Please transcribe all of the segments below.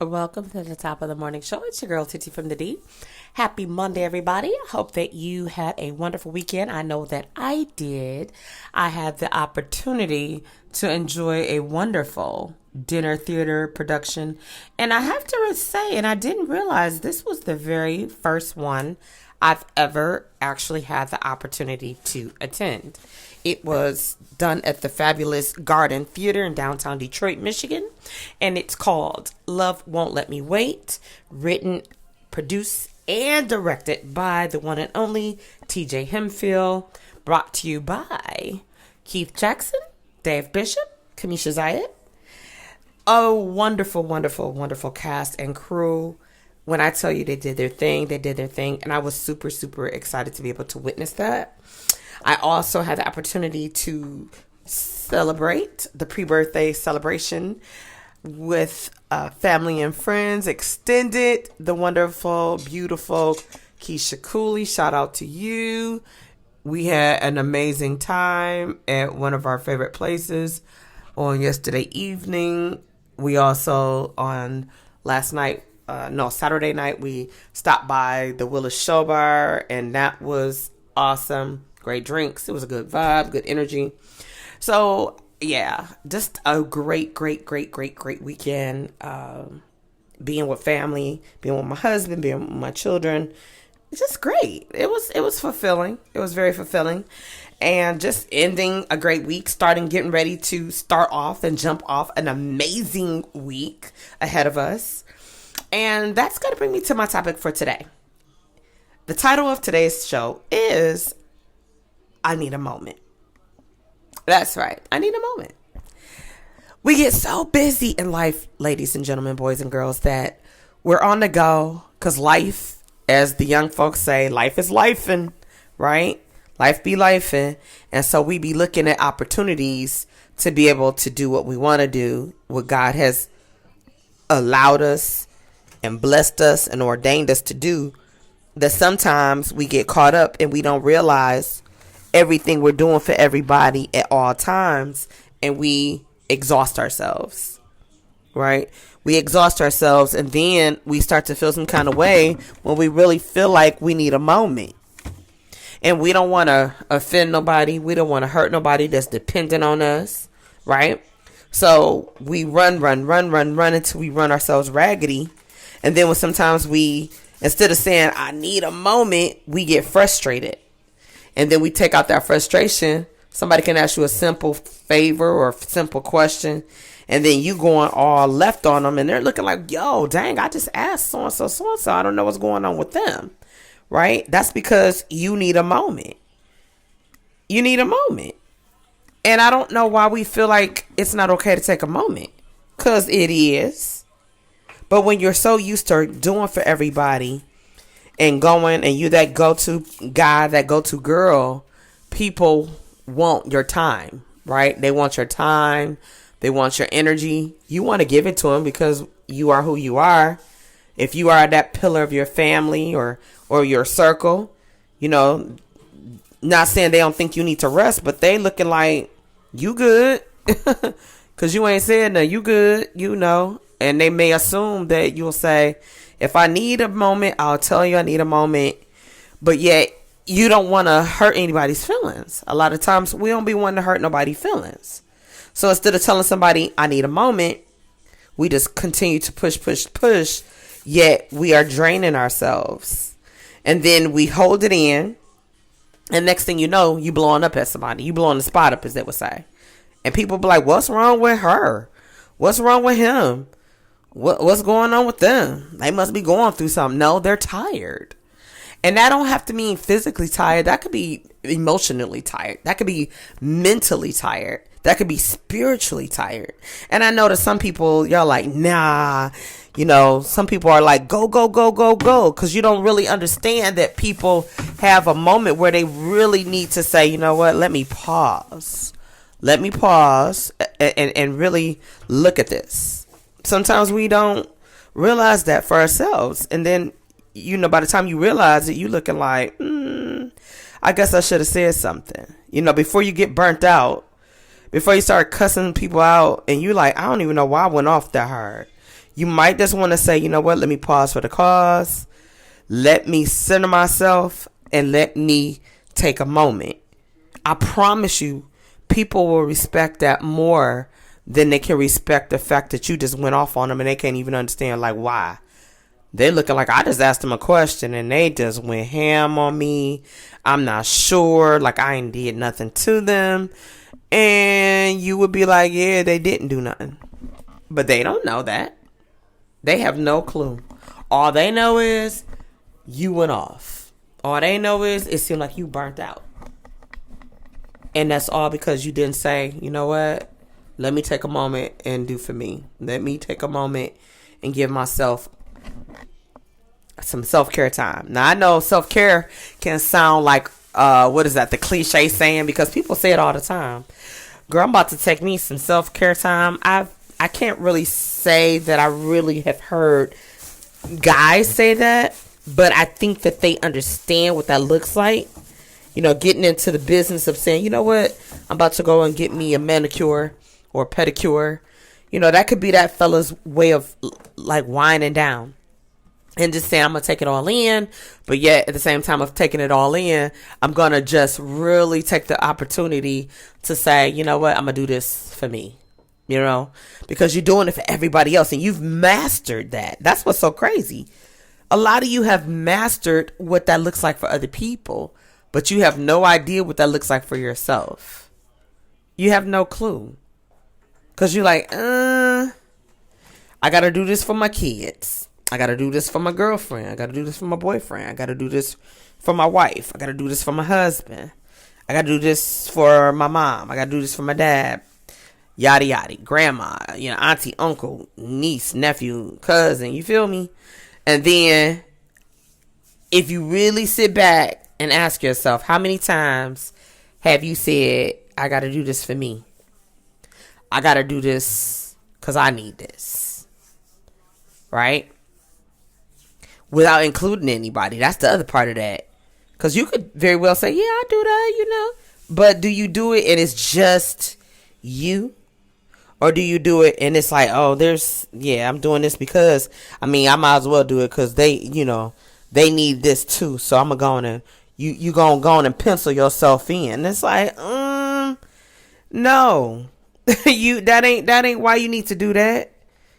Welcome to the top of the morning show. It's your girl Titi from the D. Happy Monday, everybody. I hope that you had a wonderful weekend. I know that I did. I had the opportunity to enjoy a wonderful dinner theater production. And I have to say, and I didn't realize this was the very first one I've ever actually had the opportunity to attend. It was done at the fabulous Garden Theater in downtown Detroit, Michigan, and it's called Love Won't Let Me Wait, written, produced, and directed by the one and only TJ Hemphill, brought to you by Keith Jackson, Dave Bishop, Kamisha Zayed. A wonderful, wonderful, wonderful cast and crew. When I tell you they did their thing, and I was super, super excited to be able to witness that. I also had the opportunity to celebrate the pre-birthday celebration with family and friends, extended the wonderful, beautiful Keisha Cooley. Shout out to you. We had an amazing time at one of our favorite places on yesterday evening. We also on Saturday night, we stopped by the Willis Show Bar, and that was awesome. Great drinks. It was a good vibe, good energy. So, yeah, just a great weekend. Being with family, being with my husband, being with my children. Just great. It was fulfilling. It was very fulfilling. And just ending a great week, getting ready to start off and jump off an amazing week ahead of us. And that's going to bring me to my topic for today. The title of today's show is I Need a Moment. That's right. I need a moment. We get so busy in life, ladies and gentlemen, boys and girls, that we're on the go because life, as the young folks say, life is lifing, right? Life be lifing. And so we be looking at opportunities to be able to do what we want to do, what God has allowed us and blessed us and ordained us to do, that sometimes we get caught up and we don't realize everything we're doing for everybody at all times, and we exhaust ourselves, right? We exhaust ourselves, and then we start to feel some kind of way when we really feel like we need a moment. And we don't want to offend nobody. We don't want to hurt nobody that's dependent on us, right? So we run until we run ourselves raggedy. And then sometimes we, instead of saying, I need a moment, we get frustrated. And then we take out that frustration. Somebody can ask you a simple favor or a simple question, and then you going all left on them, and they're looking like, yo, dang, I just asked so-and-so. I don't know what's going on with them, right? That's because you need a moment. You need a moment. And I don't know why we feel like it's not okay to take a moment, because it is. But when you're so used to doing for everybody, and going, and you that go-to guy, that go-to girl, people want your time, right? They want your time. They want your energy. You want to give it to them because you are who you are. If you are that pillar of your family or your circle, not saying they don't think you need to rest, but they looking like you good because you ain't saying that you good, and they may assume that you'll say, if I need a moment, I'll tell you I need a moment. But yet, you don't want to hurt anybody's feelings. A lot of times, we don't be wanting to hurt nobody's feelings. So instead of telling somebody, I need a moment, we just continue to push. Yet, we are draining ourselves. And then we hold it in. And next thing you know, you blowing up at somebody. You blowing the spot up, as they would say. And people be like, what's wrong with her? What's wrong with him? What's going on with them? They must be going through something. No, they're tired. And that don't have to mean physically tired. That could be emotionally tired. That could be mentally tired. That could be spiritually tired. And I know that some people, y'all like, nah. Some people are like, go. Because you don't really understand that people have a moment where they really need to say, you know what? Let me pause. And really look at this. Sometimes we don't realize that for ourselves. And then, by the time you realize it, you looking like, I guess I should have said something. Before you get burnt out, before you start cussing people out, and you like, I don't even know why I went off that hard. You might just want to say, you know what, let me pause for the cause. Let me center myself and let me take a moment. I promise you, people will respect that more than they can respect the fact that you just went off on them and they can't even understand like why. They looking like I just asked them a question and they just went ham on me. I'm not sure, like I ain't did nothing to them. And you would be like, yeah, they didn't do nothing. But they don't know that. They have no clue. All they know is you went off. All they know is it seemed like you burnt out. And that's all because you didn't say, you know what? Let me take a moment and do for me. Let me take a moment and give myself some self-care time. Now, I know self-care can sound like, what is that? The cliche saying, because people say it all the time. Girl, I'm about to take me some self-care time. I can't really say that I really have heard guys say that, but I think that they understand what that looks like. You know, getting into the business of saying, you know what, I'm about to go and get me a manicure or pedicure. You know, that could be that fella's way of like winding down and just saying, I'm going to take it all in. But yet at the same time of taking it all in, I'm going to just really take the opportunity to say, you know what, I'm going to do this for me. You know, because you're doing it for everybody else and you've mastered that. That's what's so crazy. A lot of you have mastered what that looks like for other people, but you have no idea what that looks like for yourself. You have no clue. Because you're like, I got to do this for my kids. I got to do this for my girlfriend. I got to do this for my boyfriend. I got to do this for my wife. I got to do this for my husband. I got to do this for my mom. I got to do this for my dad. Yada, yada. Grandma, you know, auntie, uncle, niece, nephew, cousin. You feel me? And then if you really sit back and ask yourself, how many times have you said, I got to do this for me? I got to do this because I need this. Right? Without including anybody. That's the other part of that. Because you could very well say, yeah, I do that, you know. But do you do it and it's just you? Or do you do it and it's like, oh, I'm doing this because, I might as well do it because they, you know, they need this too. So I'm going to go on and, you going to go on and pencil yourself in. And it's like, no. that ain't why you need to do that.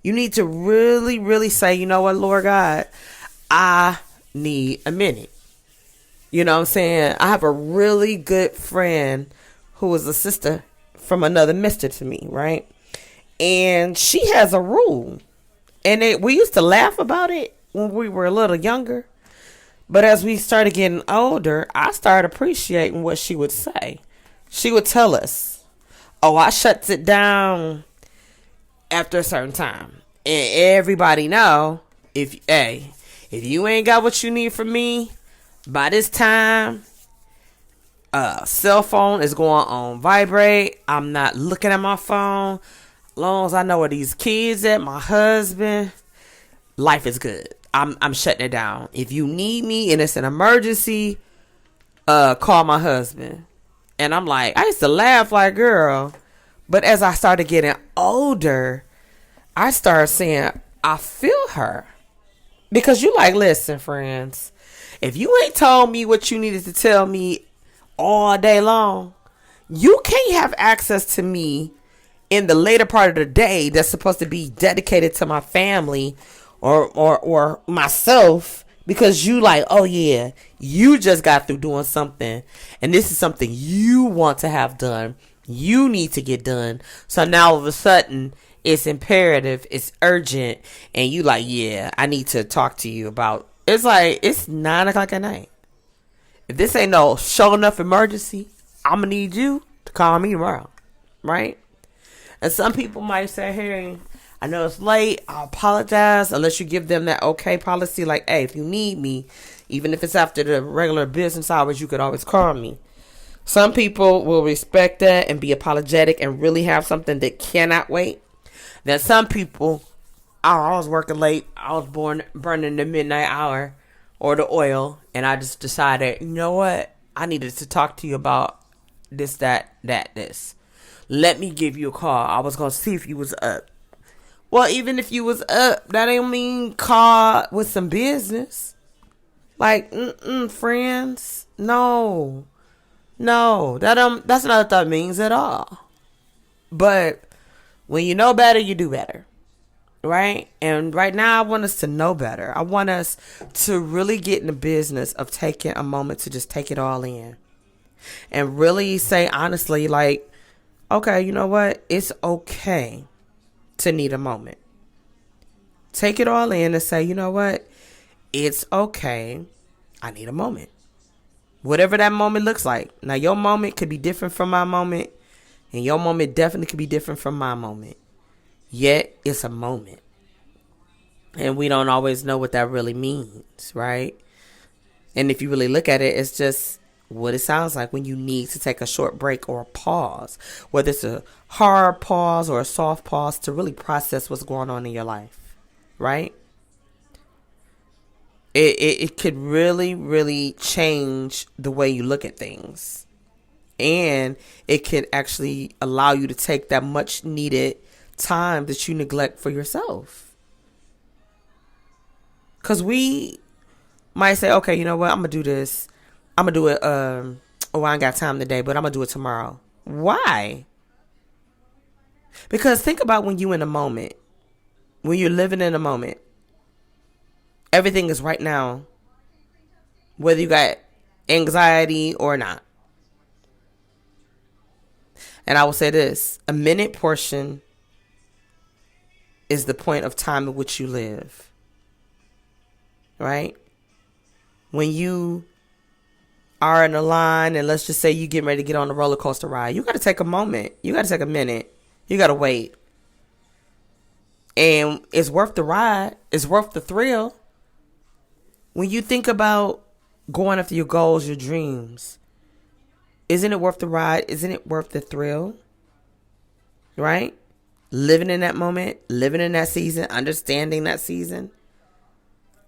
You need to really, really say, you know what, Lord God, I need a minute. You know what I'm saying? I have a really good friend who is a sister from another mister to me, right? And she has a rule. And we used to laugh about it when we were a little younger. But as we started getting older, I started appreciating what she would say. She would tell us, oh, I shuts it down after a certain time. And everybody know, if you ain't got what you need from me, by this time, cell phone is going on vibrate. I'm not looking at my phone. Long as I know where these kids at, my husband, life is good. I'm shutting it down. If you need me and it's an emergency, call my husband. And I'm like, I used to laugh like, girl. But as I started getting older, I started saying, I feel her. Because you like, listen, friends, if you ain't told me what you needed to tell me all day long, you can't have access to me in the later part of the day that's supposed to be dedicated to my family or myself, because you like, oh yeah, you just got through doing something and this is something you want to have done. You need to get done. So now all of a sudden it's imperative, it's urgent, and you like, yeah, I need to talk to you about. It's like, it's 9 o'clock at night. If this ain't no show enough emergency, I'm gonna need you to call me tomorrow, right? And some people might say, hey, I know it's late, I apologize, unless you give them that okay policy, like, hey, if you need me, even if it's after the regular business hours, you could always call me. Some people will respect that and be apologetic and really have something that cannot wait. Then some people, I was working late, I was burning the midnight hour or the oil, and I just decided, you know what, I needed to talk to you about this. Let me give you a call. I was going to see if you was up. Well, even if you was up, that ain't mean caught with some business. Like, friends. No. No. That's not what that means at all. But when you know better, you do better. Right? And right now, I want us to know better. I want us to really get in the business of taking a moment to just take it all in. And really say honestly, like, okay, you know what? It's okay to need a moment. Take it all in and say, you know what? It's okay. I need a moment. Whatever that moment looks like. Now, your moment could be different from my moment. And your moment definitely could be different from my moment. Yet, it's a moment. And we don't always know what that really means, right? And if you really look at it, it's just what it sounds like when you need to take a short break or a pause. Whether it's a hard pause or a soft pause to really process what's going on in your life, right? It could really, really change the way you look at things. And it can actually allow you to take that much needed time that you neglect for yourself. Because we might say, okay, you know what? I'm going to do this. I'm going to do it. I ain't got time today, but I'm going to do it tomorrow. Why? Because think about when you in a moment. When you're living in a moment. Everything is right now. Whether you got anxiety or not. And I will say this. A minute portion is the point of time in which you live. Right? When you are in a line and let's just say you getting ready to get on the roller coaster ride, you got to take a moment. You got to take a minute. You got to wait. And it's worth the ride. It's worth the thrill. When you think about going after your goals, your dreams, isn't it worth the ride? Isn't it worth the thrill? Right? Living in that moment, living in that season, understanding that season.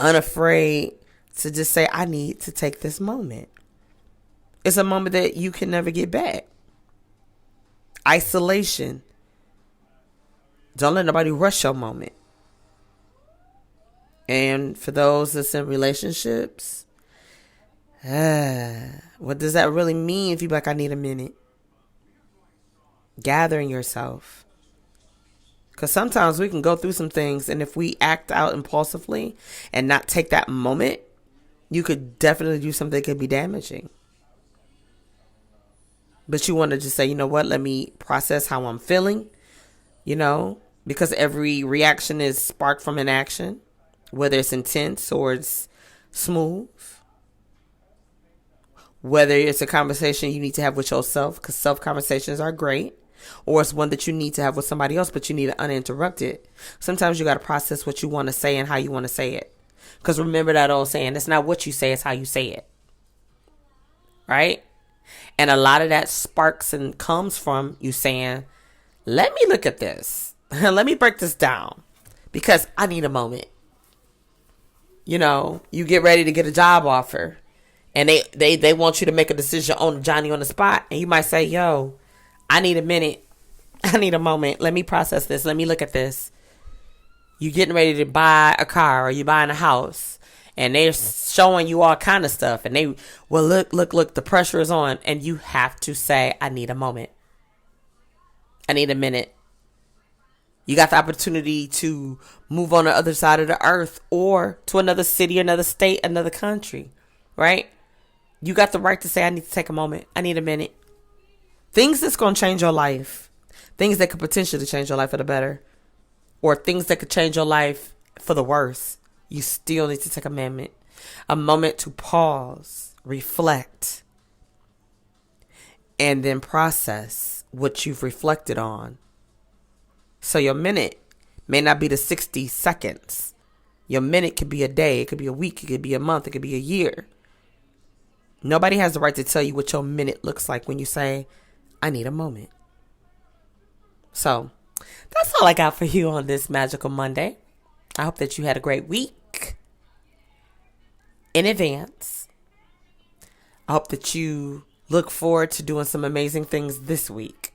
Unafraid to just say, I need to take this moment. It's a moment that you can never get back. Isolation. Don't let nobody rush your moment. And for those that's in relationships, what does that really mean if you're like, I need a minute? Gathering yourself. Because sometimes we can go through some things, and if we act out impulsively and not take that moment, you could definitely do something that could be damaging. But you want to just say, you know what, let me process how I'm feeling, because every reaction is sparked from an action, whether it's intense or it's smooth. Whether it's a conversation you need to have with yourself, because self-conversations are great. Or it's one that you need to have with somebody else, but you need to uninterrupt it. Sometimes you got to process what you want to say and how you want to say it. Because remember that old saying, it's not what you say, it's how you say it. Right? And a lot of that sparks and comes from you saying, let me look at this. Let me break this down. Because I need a moment. You get ready to get a job offer. And they want you to make a decision on Johnny on the spot. And you might say, yo, I need a minute. I need a moment. Let me process this. Let me look at this. You getting ready to buy a car or you buying a house and they're showing you all kind of stuff and they, well, look, the pressure is on and you have to say, I need a moment. I need a minute. You got the opportunity to move on the other side of the earth or to another city, another state, another country, right? You got the right to say, I need to take a moment. I need a minute. Things that's going to change your life. Things that could potentially change your life for the better. Or things that could change your life for the worse. You still need to take a moment. A moment to pause, reflect, and then process what you've reflected on. So your minute may not be the 60 seconds. Your minute could be a day. It could be a week. It could be a month. It could be a year. Nobody has the right to tell you what your minute looks like when you say, I need a moment. So that's all I got for you on this Magical Monday. I hope that you had a great week in advance. I hope that you look forward to doing some amazing things this week.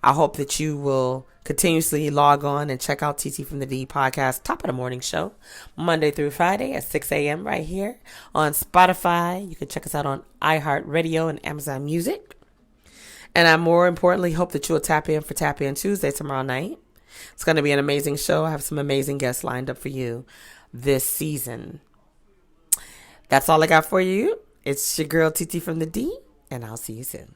I hope that you will continuously log on and check out TT from the D podcast, Top of the Morning Show, Monday through Friday at 6 a.m. right here on Spotify. You can check us out on iHeartRadio and Amazon Music. And I more importantly hope that you will tap in for Tap In Tuesday tomorrow night. It's going to be an amazing show. I have some amazing guests lined up for you this season. That's all I got for you. It's your girl TT from the D, and I'll see you soon.